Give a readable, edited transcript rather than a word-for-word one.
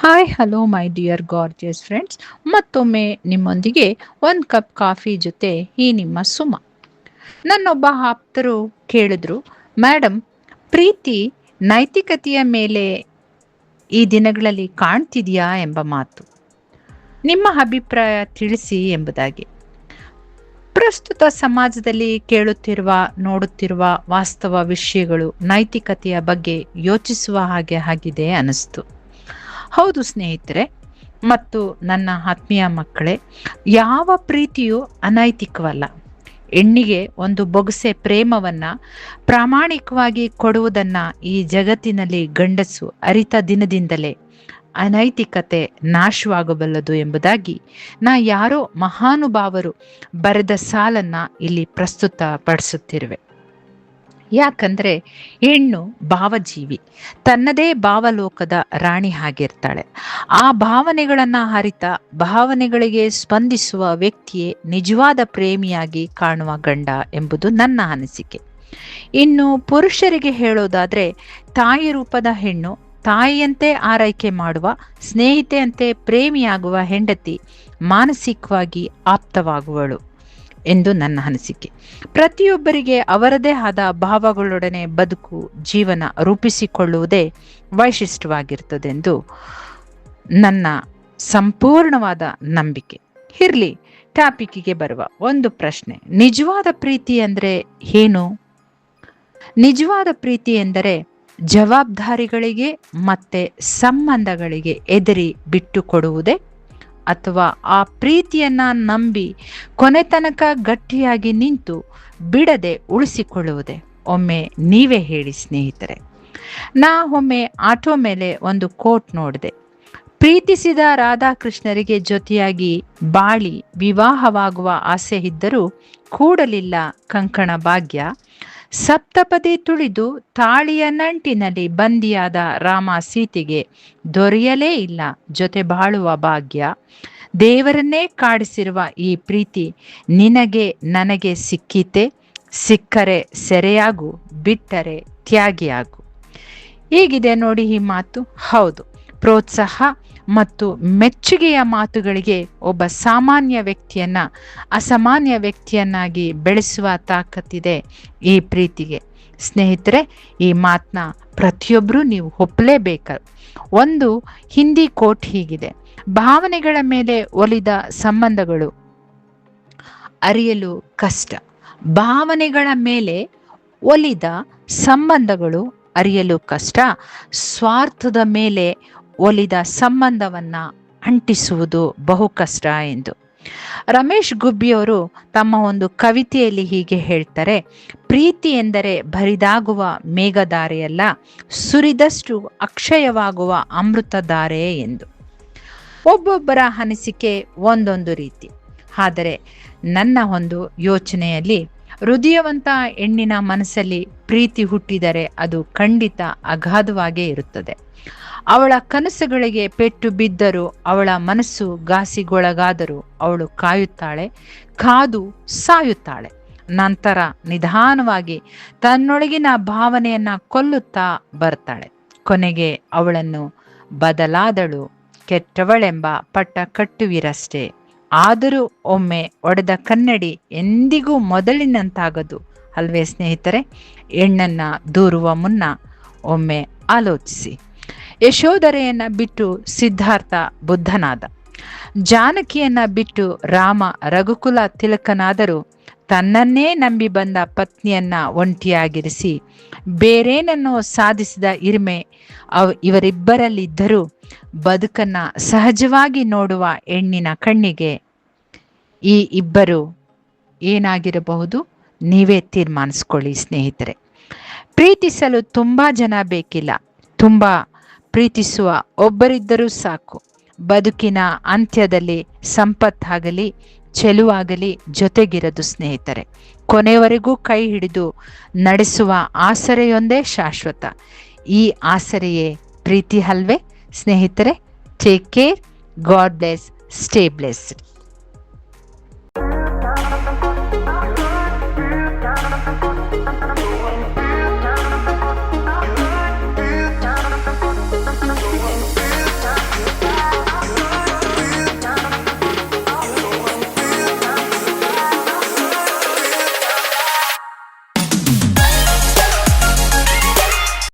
Hi hello my dear gorgeous friends. ಮತ್ತೊಮ್ಮೆ ನಿಮ್ಮೊಂದಿಗೆ ಒಂದು ಕಪ್ ಕಾಫಿ ಜೊತೆ ಈ ನಿಮ್ಮ ಸುಮ. ನನ್ನೊಬ್ಬ ಆಪ್ತರು ಕೇಳಿದ್ರು, ಮೇಡಮ್, ಪ್ರೀತಿ ನೈತಿಕತೆಯ ಮೇಲೆ ಈ ದಿನಗಳಲ್ಲಿ ಕಾಣ್ತಿದೆಯಾ ಎಂಬ ಮಾತು. ನಿಮ್ಮ ಅಭಿಪ್ರಾಯ ತಿಳಿಸಿ ಎಂಬುದಾಗಿ. ಪ್ರಸ್ತುತ ಸಮಾಜದಲ್ಲಿ ಕೇಳುತ್ತಿರುವ ನೋಡುತ್ತಿರುವ ವಾಸ್ತವ ವಿಷಯಗಳು ನೈತಿಕತೆಯ ಬಗ್ಗೆ ಯೋಚಿಸುವ ಹಾಗೆ ಆಗಿದೆ ಅನಿಸ್ತು. ಹೌದು ಸ್ನೇಹಿತರೆ ಮತ್ತು ನನ್ನ ಆತ್ಮೀಯ ಮಕ್ಕಳೇ, ಯಾವ ಪ್ರೀತಿಯೂ ಅನೈತಿಕವಲ್ಲ. ಹೆಣ್ಣಿಗೆ ಒಂದು ಬೊಗಸೆ ಪ್ರೇಮವನ್ನ ಪ್ರಾಮಾಣಿಕವಾಗಿ ಕೊಡುವುದನ್ನ ಈ ಜಗತ್ತಿನಲ್ಲಿ ಗಂಡಸು ಅರಿತ ದಿನದಿಂದಲೇ ಅನೈತಿಕತೆ ನಾಶವಾಗಬಲ್ಲದು ಎಂಬುದಾಗಿ ಯಾರೋ ಮಹಾನುಭಾವರು ಬರೆದ ಸಾಲನ್ನ ಇಲ್ಲಿ ಪ್ರಸ್ತುತ ಪಡಿಸುತ್ತಿರುವೆ. ಯಾಕಂದ್ರೆ ಹೆಣ್ಣು ಭಾವಜೀವಿ, ತನ್ನದೇ ಭಾವಲೋಕದ ರಾಣಿ ಆಗಿರ್ತಾಳೆ. ಆ ಭಾವನೆಗಳನ್ನ ಅರಿತ ಭಾವನೆಗಳಿಗೆ ಸ್ಪಂದಿಸುವ ವ್ಯಕ್ತಿಯೇ ನಿಜವಾದ ಪ್ರೇಮಿಯಾಗಿ ಕಾಣುವ ಗಂಡ ಎಂಬುದು ನನ್ನ ಅನಿಸಿಕೆ. ಇನ್ನು ಪುರುಷರಿಗೆ ಹೇಳೋದಾದ್ರೆ, ತಾಯಿ ರೂಪದ ಹೆಣ್ಣು, ತಾಯಿಯಂತೆ ಆರೈಕೆ ಮಾಡುವ, ಸ್ನೇಹಿತೆಯಂತೆ ಪ್ರೇಮಿಯಾಗುವ ಹೆಂಡತಿ ಮಾನಸಿಕವಾಗಿ ಆಪ್ತವಾಗುವಳು ಎಂದು ನನ್ನ ಅನಿಸಿಕೆ. ಪ್ರತಿಯೊಬ್ಬರಿಗೆ ಅವರದೇ ಆದ ಭಾವಗಳೊಡನೆ ಬದುಕು ಜೀವನ ರೂಪಿಸಿಕೊಳ್ಳುವುದೇ ವೈಶಿಷ್ಟ್ಯವಾಗಿರ್ತದೆಂದು ನನ್ನ ಸಂಪೂರ್ಣವಾದ ನಂಬಿಕೆ. ಇರ್ಲಿ, ಟಾಪಿಕ್ಗೆ ಬರುವ ಒಂದು ಪ್ರಶ್ನೆ. ನಿಜವಾದ ಪ್ರೀತಿ ಅಂದ್ರೆ ಏನು? ನಿಜವಾದ ಪ್ರೀತಿ ಎಂದರೆ ಜವಾಬ್ದಾರಿಗಳಿಗೆ ಮತ್ತೆ ಸಂಬಂಧಗಳಿಗೆ ಎದುರಿ ಬಿಟ್ಟು ಕೊಡುವುದೇ, ಅಥವಾ ಆ ಪ್ರೀತಿಯನ್ನ ನಂಬಿ ಕೊನೆ ತನಕ ಗಟ್ಟಿಯಾಗಿ ನಿಂತು ಬಿಡದೆ ಉಳಿಸಿಕೊಳ್ಳುವುದೇ? ಒಮ್ಮೆ ನೀವೇ ಹೇಳಿ ಸ್ನೇಹಿತರೆ. ಒಮ್ಮೆ ಆಟೋ ಮೇಲೆ ಒಂದು ಕೋಟ್ ನೋಡಿದೆ. ಪ್ರೀತಿಸಿದ ರಾಧಾಕೃಷ್ಣರಿಗೆ ಜೊತೆಯಾಗಿ ಬಾಳಿ ವಿವಾಹವಾಗುವ ಆಸೆ ಇದ್ದರೂ ಕೂಡಲಿಲ್ಲ ಕಂಕಣ ಭಾಗ್ಯ. ಸಪ್ತಪದಿ ತುಳಿದು ತಾಳಿಯ ನಂಟಿನಲ್ಲಿ ಬಂದಿಯಾದ ರಾಮ ಸೀತೆಗೆ ದೊರೆಯಲೇ ಇಲ್ಲ ಜೊತೆ ಬಾಳುವ ಭಾಗ್ಯ. ದೇವರನ್ನೇ ಕಾಡಿಸಿರುವ ಈ ಪ್ರೀತಿ ನಿನಗೆ ನನಗೆ ಸಿಕ್ಕಿತೆ, ಸಿಕ್ಕರೆ ಸೆರೆಯಾಗು, ಬಿಟ್ಟರೆ ತ್ಯಾಗಿಯಾಗು. ಹೀಗಿದೆ ನೋಡಿ ಈ ಮಾತು. ಹೌದು, ಪ್ರೋತ್ಸಾಹ ಮತ್ತು ಮೆಚ್ಚುಗೆಯ ಮಾತುಗಳಿಗೆ ಒಬ್ಬ ಸಾಮಾನ್ಯ ವ್ಯಕ್ತಿಯನ್ನ ಅಸಾಮಾನ್ಯ ವ್ಯಕ್ತಿಯನ್ನಾಗಿ ಬೆಳೆಸುವ ತಾಕತ್ತಿದೆ ಈ ಪ್ರೀತಿಗೆ. ಸ್ನೇಹಿತರೆ, ಈ ಮಾತನ್ನ ಪ್ರತಿಯೊಬ್ಬರೂ ನೀವು ಒಪ್ಪಲೇಬೇಕು. ಒಂದು ಹಿಂದಿ ಕೋಟ್ ಹೀಗಿದೆ: ಭಾವನೆಗಳ ಮೇಲೆ ಒಲಿದ ಸಂಬಂಧಗಳು ಅರಿಯಲು ಕಷ್ಟ. ಭಾವನೆಗಳ ಮೇಲೆ ಒಲಿದ ಸಂಬಂಧಗಳು ಅರಿಯಲು ಕಷ್ಟ. ಸ್ವಾರ್ಥದ ಮೇಲೆ ಒಲಿದ ಸಂಬಂಧವನ್ನ ಅಂಟಿಸುವುದು ಬಹು ಕಷ್ಟ ಎಂದು ರಮೇಶ್ ಗುಬ್ಬಿಯವರು ತಮ್ಮ ಒಂದು ಕವಿತೆಯಲ್ಲಿ ಹೀಗೆ ಹೇಳ್ತಾರೆ: ಪ್ರೀತಿ ಎಂದರೆ ಬರಿದಾಗುವ ಮೇಘಧಾರೆಯಲ್ಲ, ಸುರಿದಷ್ಟು ಅಕ್ಷಯವಾಗುವ ಅಮೃತಧಾರೆ ಎಂದು. ಒಬ್ಬೊಬ್ಬರ ಅನಿಸಿಕೆ ಒಂದೊಂದು ರೀತಿ. ಆದರೆ ನನ್ನ ಒಂದು ಯೋಚನೆಯಲ್ಲಿ, ಹೃದಯವಂತ ಹೆಣ್ಣಿನ ಮನಸ್ಸಲ್ಲಿ ಪ್ರೀತಿ ಹುಟ್ಟಿದರೆ ಅದು ಖಂಡಿತ ಅಗಾಧವಾಗೇ ಇರುತ್ತದೆ. ಅವಳ ಕನಸುಗಳಿಗೆ ಪೆಟ್ಟು ಬಿದ್ದರೂ, ಅವಳ ಮನಸ್ಸು ಘಾಸಿಗೊಳಗಾದರೂ ಅವಳು ಕಾಯುತ್ತಾಳೆ, ಕಾದು ಸಾಯುತ್ತಾಳೆ. ನಂತರ ನಿಧಾನವಾಗಿ ತನ್ನೊಳಗಿನ ಭಾವನೆಯನ್ನ ಕೊಲ್ಲುತ್ತಾ ಬರ್ತಾಳೆ. ಕೊನೆಗೆ ಅವಳನ್ನು ಬದಲಾದಳು, ಕೆಟ್ಟವಳೆಂಬ ಪಟ್ಟ ಕಟ್ಟುವಿರಷ್ಟೇ. ಆದರೂ ಒಮ್ಮೆ ಒಡೆದ ಕನ್ನಡಿ ಎಂದಿಗೂ ಮೊದಲಿನಂತಾಗದು ಅಲ್ವೇ ಸ್ನೇಹಿತರೆ? ಹೆಣ್ಣನ್ನ ದೂರುವ ಮುನ್ನ ಒಮ್ಮೆ ಆಲೋಚಿಸಿ. ಯಶೋಧರೆಯನ್ನ ಬಿಟ್ಟು ಸಿದ್ಧಾರ್ಥ ಬುದ್ಧನಾದ, ಜಾನಕಿಯನ್ನ ಬಿಟ್ಟು ರಾಮ ರಘುಕುಲ ತಿಲಕನಾದರೂ ತನ್ನನ್ನೇ ನಂಬಿ ಬಂದ ಪತ್ನಿಯನ್ನ ಒಂಟಿಯಾಗಿರಿಸಿ ಬೇರೇನನ್ನೋ ಸಾಧಿಸಿದ ಹಿರಿಮೆ ಇವರಿಬ್ಬರಲ್ಲಿದ್ದರೂ ಬದುಕನ್ನ ಸಹಜವಾಗಿ ನೋಡುವ ಹೆಣ್ಣಿನ ಕಣ್ಣಿಗೆ ಈ ಇಬ್ಬರು ಏನಾಗಿರಬಹುದು? ನೀವೇ ತೀರ್ಮಾನಿಸ್ಕೊಳ್ಳಿ ಸ್ನೇಹಿತರೆ. ಪ್ರೀತಿಸಲು ತುಂಬಾ ಜನ ಬೇಕಿಲ್ಲ, ತುಂಬಾ ಪ್ರೀತಿಸುವ ಒಬ್ಬರಿದ್ದರೂ ಸಾಕು. ಬದುಕಿನ ಅಂತ್ಯದಲ್ಲಿ ಸಂಪತ್ತಾಗಲಿ ಚೆಲುವಾಗಲಿ ಜೊತೆಗಿರದು ಸ್ನೇಹಿತರೆ. ಕೊನೆವರೆಗೂ ಕೈ ಹಿಡಿದು ನಡೆಸುವ ಆಸರೆಯೊಂದೇ ಶಾಶ್ವತ. ಈ ಆಸರೆಯೇ ಪ್ರೀತಿ ಅಲ್ವೇ ಸ್ನೇಹಿತರೆ? Take care, god bless, stay blessed.